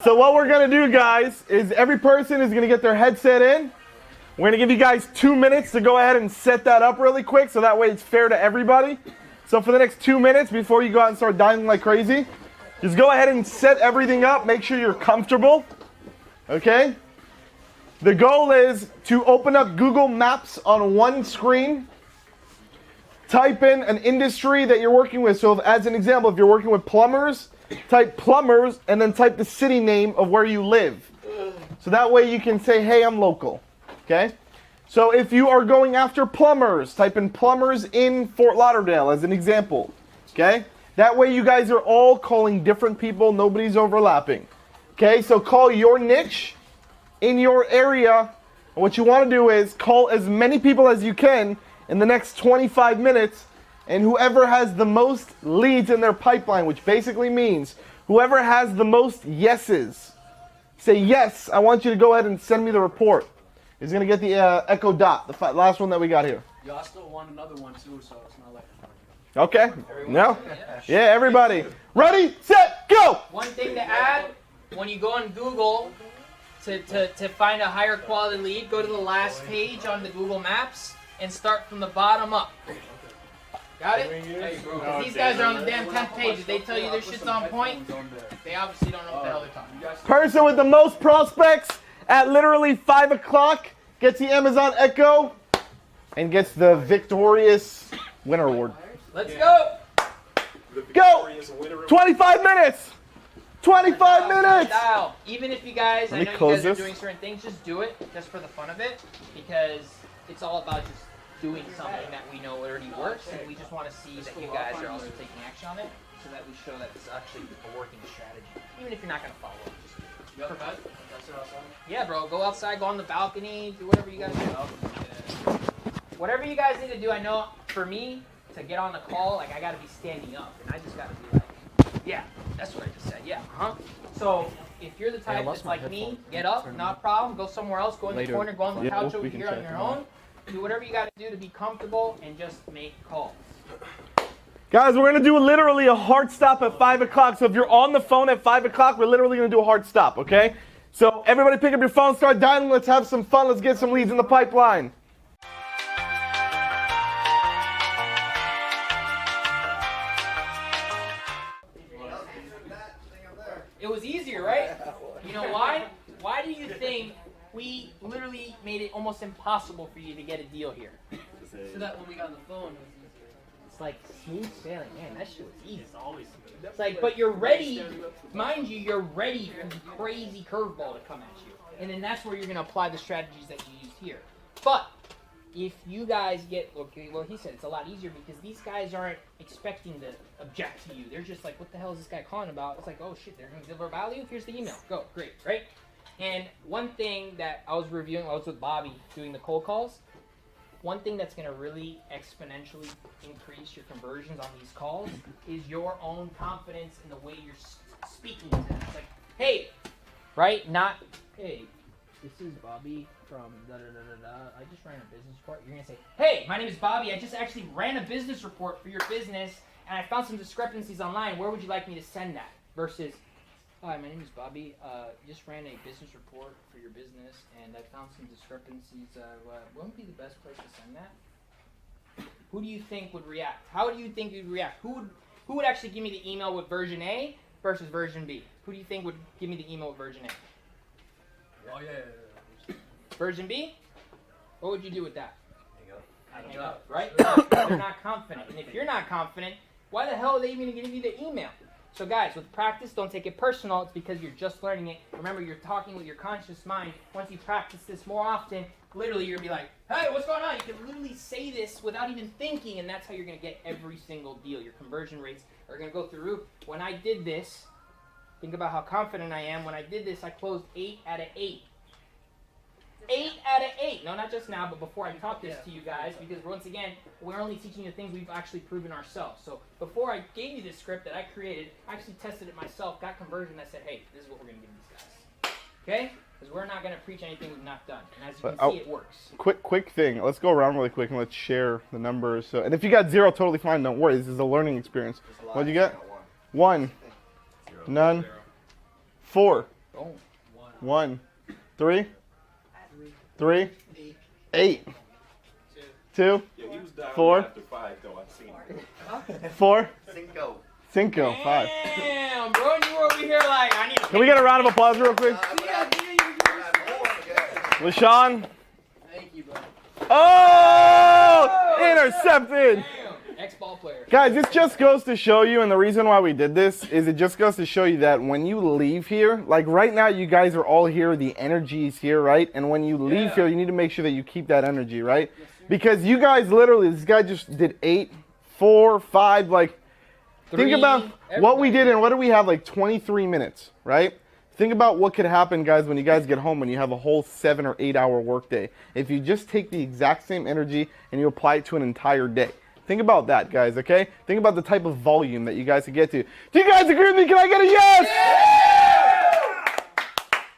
So what we're gonna do, guys, is every person is gonna get their headset in. We're gonna give you guys 2 minutes to go ahead and set that up really quick, so that way it's fair to everybody. So for the next 2 minutes, before you go out and start dialing like crazy, just go ahead and set everything up. Make sure you're comfortable. Okay? The goal is to open up Google Maps on one screen. Type in an industry that you're working with. So as an example, if you're working with plumbers, type plumbers and then type the city name of where you live. So that way you can say, hey, I'm local. Okay? So if you are going after plumbers, type in plumbers in Fort Lauderdale as an example. Okay? That way you guys are all calling different people. Nobody's overlapping. Okay? So call your niche in your area. And what you want to do is call as many people as you can in the next 25 minutes, and whoever has the most leads in their pipeline, which basically means whoever has the most yeses, say, yes, I want you to go ahead and send me the report, is going to get the Echo Dot, the last one that we got here. Yeah, I still want another one too, so it's not like... Okay. No? Yeah, everybody. Ready, set, go! One thing to add, when you go on Google to find a higher quality lead, go to the last page on the Google Maps and start from the bottom up. Got it? Because these guys are on the damn 10th page. If they tell you their shit's on point, they obviously don't know what the hell they're talking about. Person with the most prospects at literally 5 o'clock gets the Amazon Echo and gets the victorious winner award. Let's go! Go! 25 minutes! 25 minutes! Dial. Even if you guys, I know you guys are doing certain things, just do it just for the fun of it, because it's all about just doing something that we know already works, and we just want to see that you guys are also taking action on it, so that we show that it's actually a working strategy. Even if you're not going to follow it, just do it. Yeah, bro, go outside, go on the balcony, do whatever you guys do. Whatever you guys need to do. I know for me, to get on the call, like, I got to be standing up, and I just got to be like, yeah, that's what I just said, yeah, So if you're the type that's like me, get up, not a problem, go somewhere else, go in the corner, go on the couch over here on your own. Do whatever you got to do to be comfortable and just make calls. Guys, we're going to do literally a hard stop at 5 o'clock. So if you're on the phone at 5 o'clock, we're literally going to do a hard stop, okay? So everybody pick up your phone, start dialing. Let's have some fun. Let's get some leads in the pipeline. It was easier, right? You know why? Why do you think we literally made it almost impossible for you to get a deal here? So that when we got on the phone, it was easier. It's like smooth sailing. Man, that shit was easy. It's always smooth. It's like, but you're ready, mind you, you're ready for the crazy curveball to come at you. And then that's where you're going to apply the strategies that you used here. But if you guys get, okay, well, he said it's a lot easier because these guys aren't expecting to object to you. They're just like, what the hell is this guy calling about? It's like, oh shit, they're going to deliver value? Here's the email. Go, great, right? And one thing that I was reviewing, I was with Bobby doing the cold calls. One thing that's going to really exponentially increase your conversions on these calls is your own confidence in the way you're speaking to them. It's like, hey, right? Not, hey, this is Bobby from da-da-da-da-da. I just ran a business report. You're going to say, hey, my name is Bobby. I just actually ran a business report for your business, and I found some discrepancies online. Where would you like me to send that? Versus, hi, my name is Bobby. Just ran a business report for your business, and I found some discrepancies. What would be the best place to send that? Who do you think would react? How do you think you'd react? Who would actually give me the email with version A versus version B? Who do you think would give me the email with version A? Oh, yeah. Version B? What would you do with that? Hang up. Right? They're not confident. And if you're not confident, why the hell are they even going to give you the email? So guys, with practice, don't take it personal. It's because you're just learning it. Remember, you're talking with your conscious mind. Once you practice this more often, literally you're going to be like, hey, what's going on? You can literally say this without even thinking, and that's how you're going to get every single deal. Your conversion rates are going to go through the roof. When I did this, think about how confident I am. When I did this, I closed 8 out of 8. 8 out of 8. No, not just now, but before I taught this to you guys, because once again, we're only teaching you things we've actually proven ourselves. So before I gave you this script that I created, I actually tested it myself, got conversion, and I said, hey, this is what we're going to give these guys. Okay? Because we're not going to preach anything we've not done. And as you can see, it works. Quick thing. Let's go around really quick and let's share the numbers. So, and if you got 0, totally fine. Don't worry. This is a learning experience. What'd you get? 1. None. 4. going. 1, 3, 3, 8, 2, Yeah, he was down 4, after 5, though. I seen him. 4, Cinco. 5. Damn, bro, and you were over here like, I need to Can we get a round of applause real quick? LaShawn. Thank you, bro. Oh! Intercepted! Ex-ball player. Guys, this just goes to show you, and the reason why we did this is it just goes to show you that when you leave here, like right now you guys are all here, the energy is here, right? And when you leave here, you need to make sure that you keep that energy, right? Because you guys literally, this guy just did 8, 4, 5, like, think about what we did, and what did we have, like 23 minutes, right? Think about what could happen, guys, when you guys get home when you have a whole 7 or 8 hour workday. If you just take the exact same energy and you apply it to an entire day. Think about that, guys, okay? Think about the type of volume that you guys could get to. Do you guys agree with me? Can I get a yes?